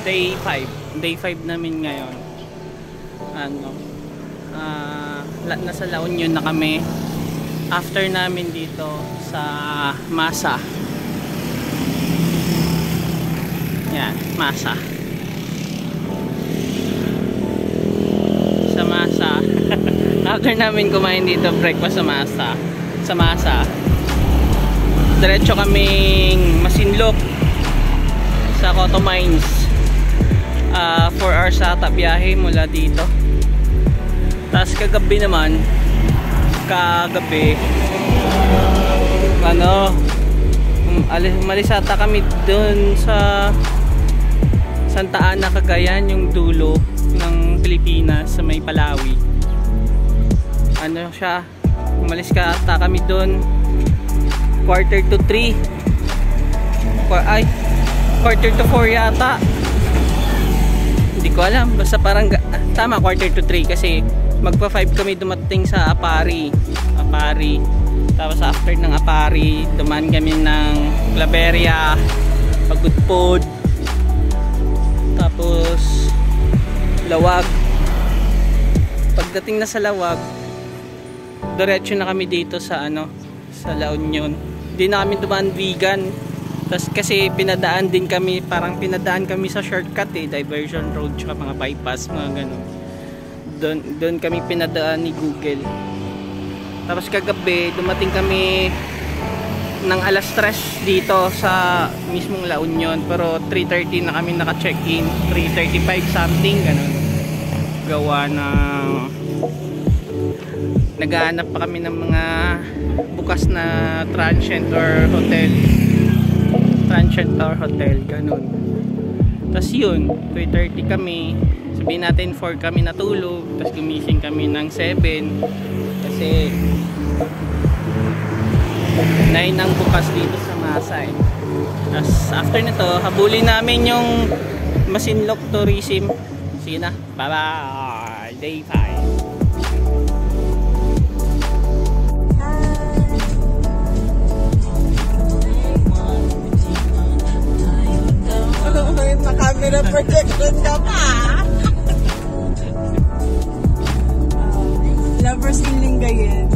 Day 5. Day 5 namin ngayon. Ano, nasa La Union na kami. After namin dito sa Masa. Yan, Masa. Sa Masa. After namin kumain dito, breakfast sa Masa. Sa Masa. Diretso kaming Masinloc sa Cotto Mines. 4 hours ata biyahe mula dito. Tapos kagabi naman, umalis ata kami dun sa Santa Ana, Cagayan, yung dulo ng Pilipinas sa may Palawi. Ano siya, umalis ka ata kami dun 2:45 4 yata, hindi ko alam, basta parang tama 2:45 kasi magpa 5 kami dumating sa Apari. Tapos after ng Apari, dumaan kami ng Claveria, Pagudpod, tapos Lawag. Pagdating na sa Lawag, diretso na kami dito sa sa La Union. Hindi na kami dumaan Vigan. Tapos kasi pinadaan kami sa shortcut diversion road tsaka mga bypass, mga ganun. Doon kami pinadaan ni Google. Tapos kagabi dumating kami ng alas 3 dito sa mismong La Union, pero 3:30 na kami naka-check-in, 3:35 something ganun. Gawa ng naghahanap pa kami ng mga bukas na transient or hotel ganun. Tapos yun, 3:30 kami, sabihin natin 4 kami natulog, tapos gumising kami ng 7 kasi 9 ang bukas dito sa Masay. Tapos after nito, habulin namin yung Masinloc Tourism. Sige na, bye bye. Day 5. Camera protection ka pa. Lovers in Lingayen.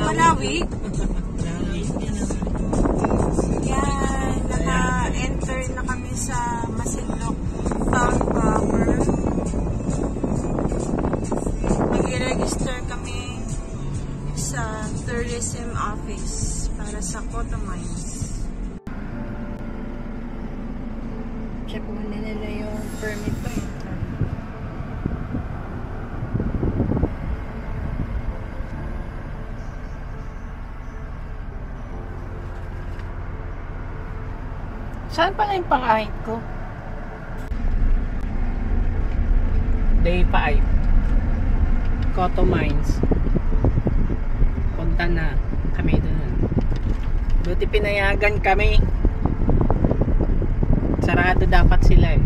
Malawi. Yan, naka-enter na kami sa Masinloc Town proper. Nag-register kami sa tourism office para sa Cotto Mines. Check muna nila yung permit to. Saan pala yung pangahit ko? Day 5. Cotto Mines. Punta na kami doon. Buti pinayagan kami. Sarado dapat sila eh.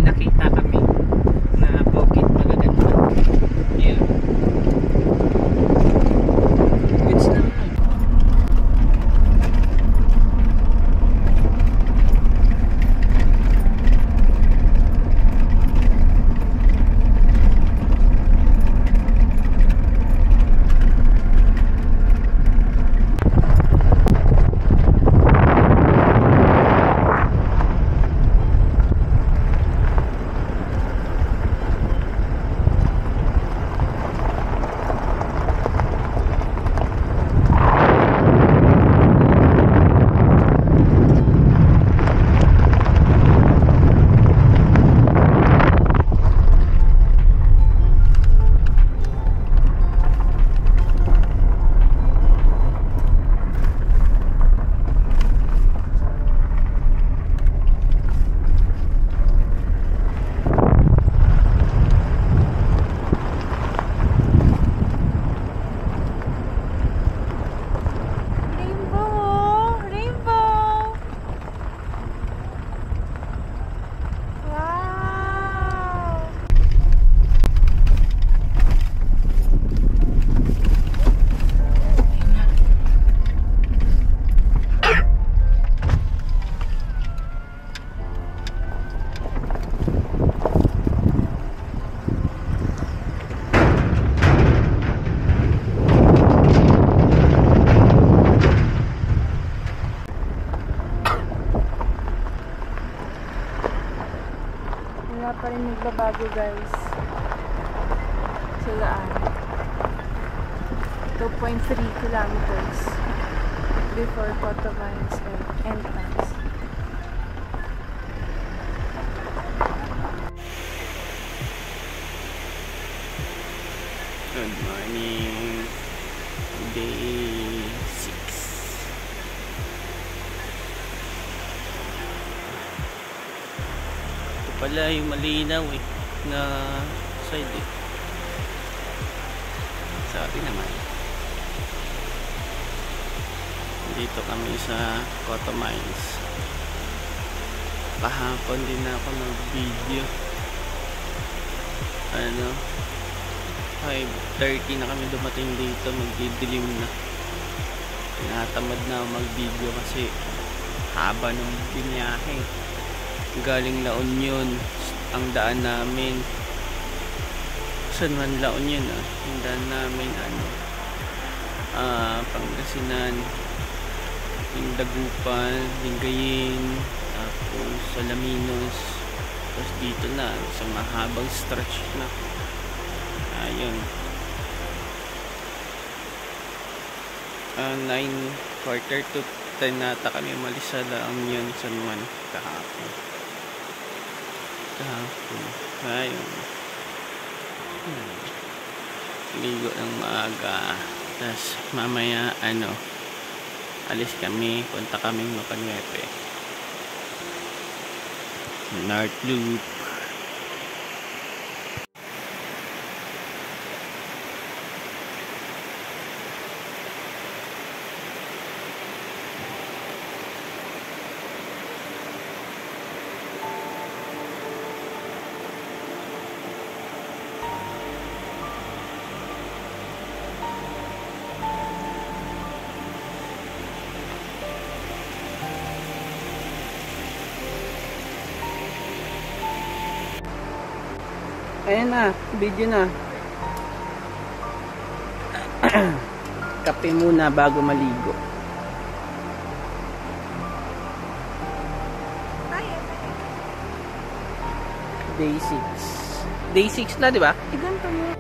Nakita kami na pocket magaganda. Yeah. Goods na. wala pa rin nagbabago guys. Silaan. 2.3 kilometers before Cotovines entrance. Good morning. Day 6. Ito pala yung malinaw na side Sabi naman. Dito kami sa Cotovines. Kahapon din ako nag-video. 5:30 na kami dumating dito, magdidilim na. Tinatamad na ako mag-video kasi haba ng biniyahe. Galing La Union ang daan namin. Saan man La Union ang daan namin Pangasinan, yung Dagupan, Lingayen, tapos Alaminos, tapos dito na sa mahabang stretch na. Ayun. 9:45 nata kami umalis sa La Union, San Juan kahapon. Ayun. Ligo ng maaga. Tapos mamaya alis kami, punta kaming Mapanuepe. North Loop. Ayan na, video na. Kape muna bago maligo. Day 6. Day 6 na, di ba? Iganto mo.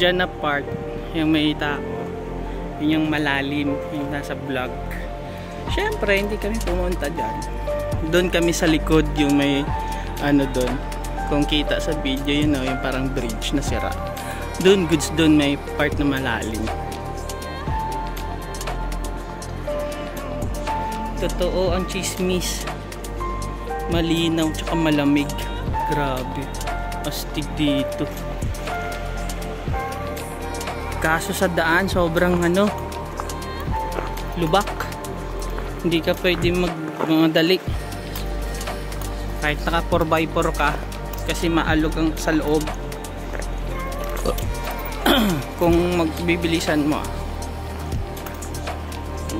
Diyan na part yung may tao, yun yung malalim, yung nasa vlog. Syempre hindi kami pumunta dyan. Doon kami sa likod, yung may doon, kung kita sa video yun yung parang bridge na sira. Doon goods, doon may part na malalim. Totoo ang chismis. Malinaw tsaka malamig. Grabe. Astig dito. Kaso sa daan sobrang lubak. Hindi ka pwede magmadali. Kahit naka 4x4 ka kasi maalog ang sa loob. Kung magbibilisan mo.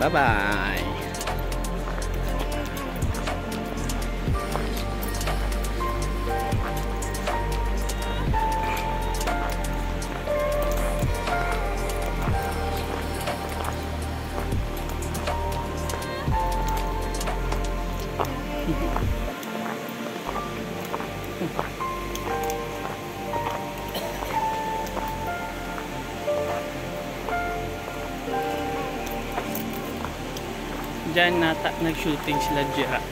Bye bye. Diyan nag-shooting sila dyan.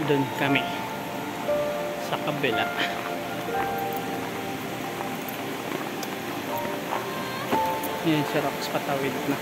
Doon kami sa kabila. Yan si Rox patawid na.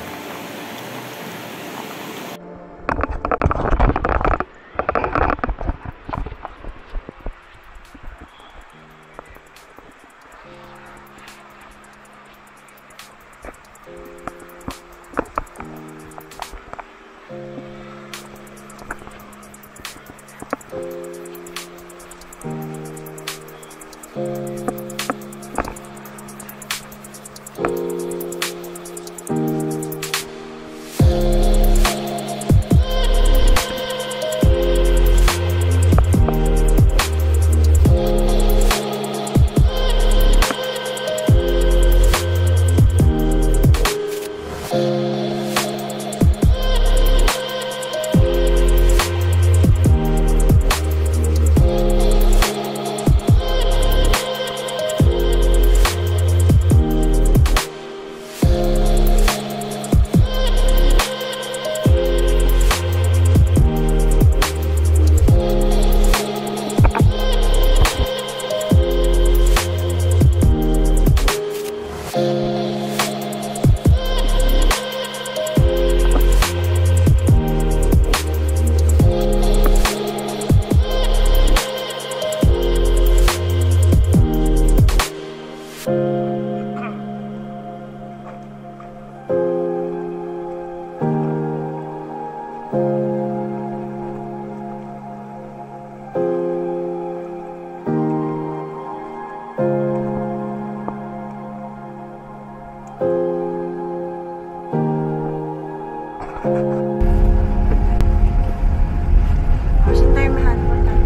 Saan tayo mahanap?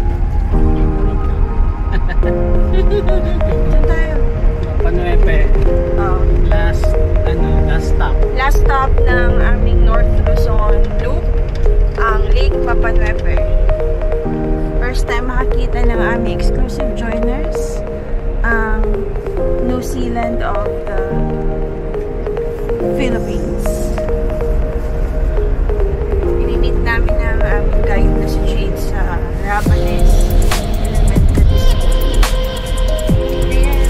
Saan tayo? Panuepe. Oh. Last stop. Last stop ng aming North Luzon Loop, ang Lake Papanuepe. First time makakita ng aming exclusive joiners, ang New Zealand of the Philippines. Pinimit namin ang aming guide na si Jade sa Rabanes Elementary School. Ayan.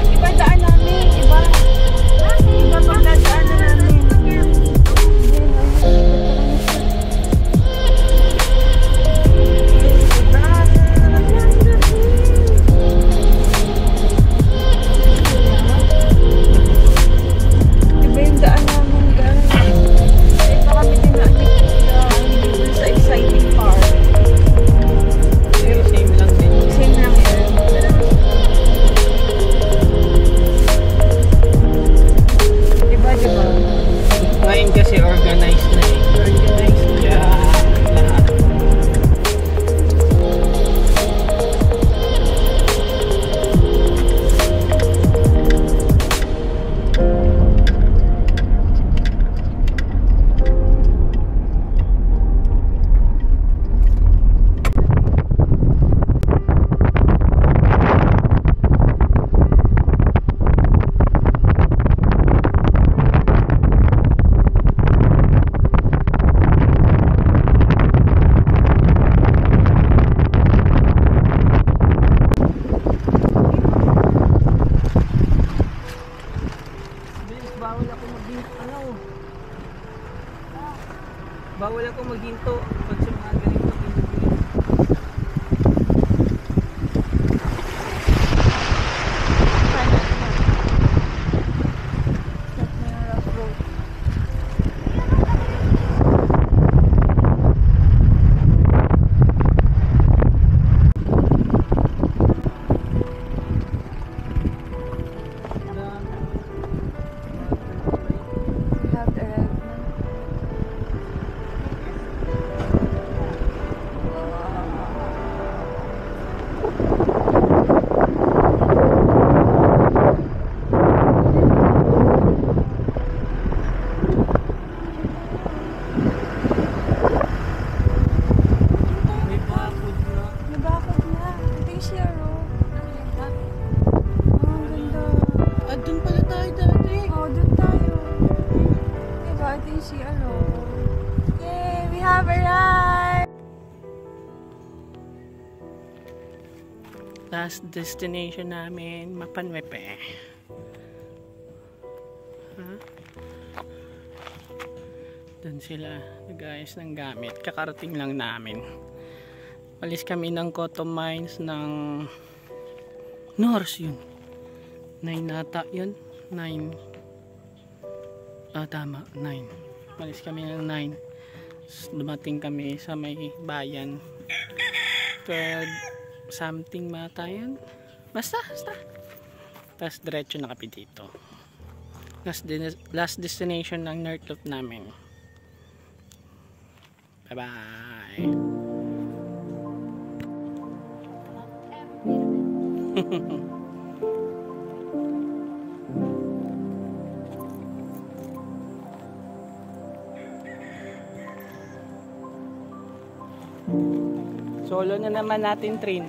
Iba daan namin. Iba pagdadaan na namin. ko maghinto pag sa mga ganito. Yay! We have arrived! Last destination namin, Mapanwepe. Doon sila nag-ayos ng gamit. Kakarating lang namin. Palis kami ng cotton mines ng North yun. 9 nata yun. 9. Tama. 9. Palis kami ng 9. Dumating kami sa may bayan. 12 something mata yan. Basta. Tapos diretso na kami dito. Last destination ng North Loop namin. Bye bye. Solo na naman natin train.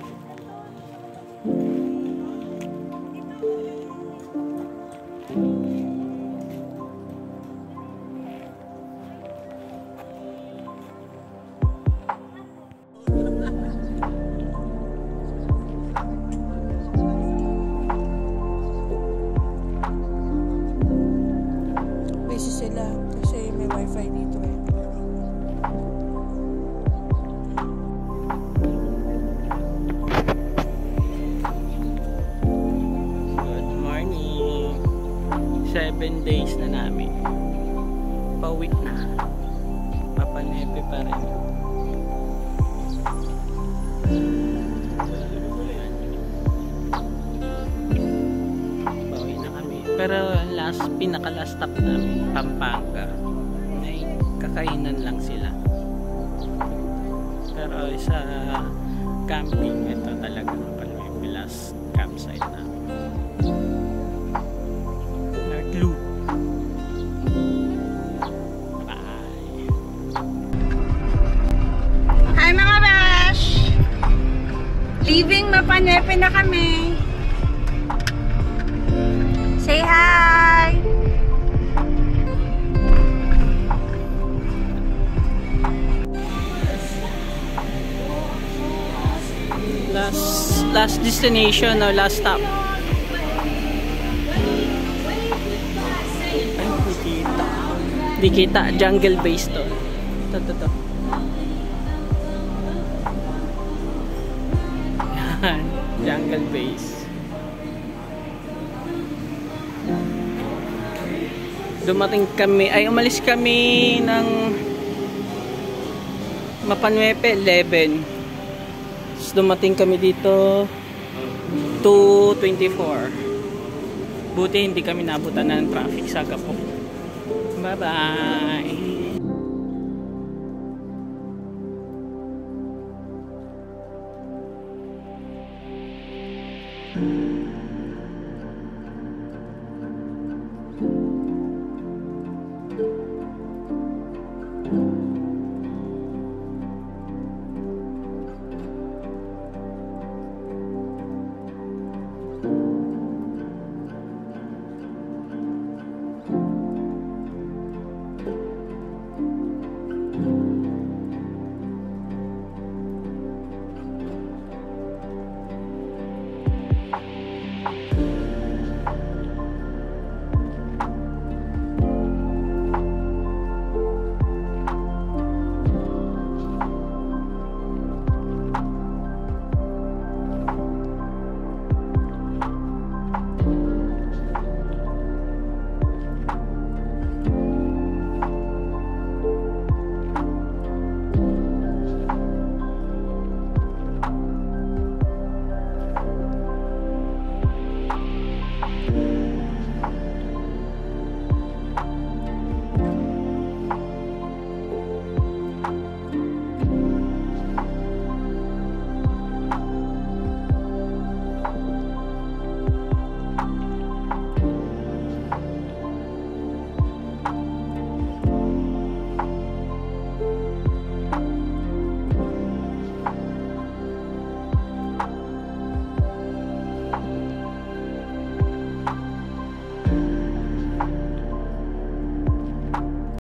Busy sila kasi may wifi dito eh. Good morning. 7 days na namin. Pauwi na. Papanepe pa rin. Pauwi na kami. Pero pinaka-last stop namin, Pampanga. May kakainan lang sila. Pero sa camping, ito talaga Papanepe last campsite namin. North Loop. Bye. Hi mga besh! Leaving Mapanepe na kami. Say hi! Last destination or last stop. Di kita. Jungle base to. Ito. Yan. Jungle base. Umalis kami ng Mapanwepe 11. Dumating kami dito 2:24. Buti hindi kami nabutan ng traffic sa Gapo. Bye bye.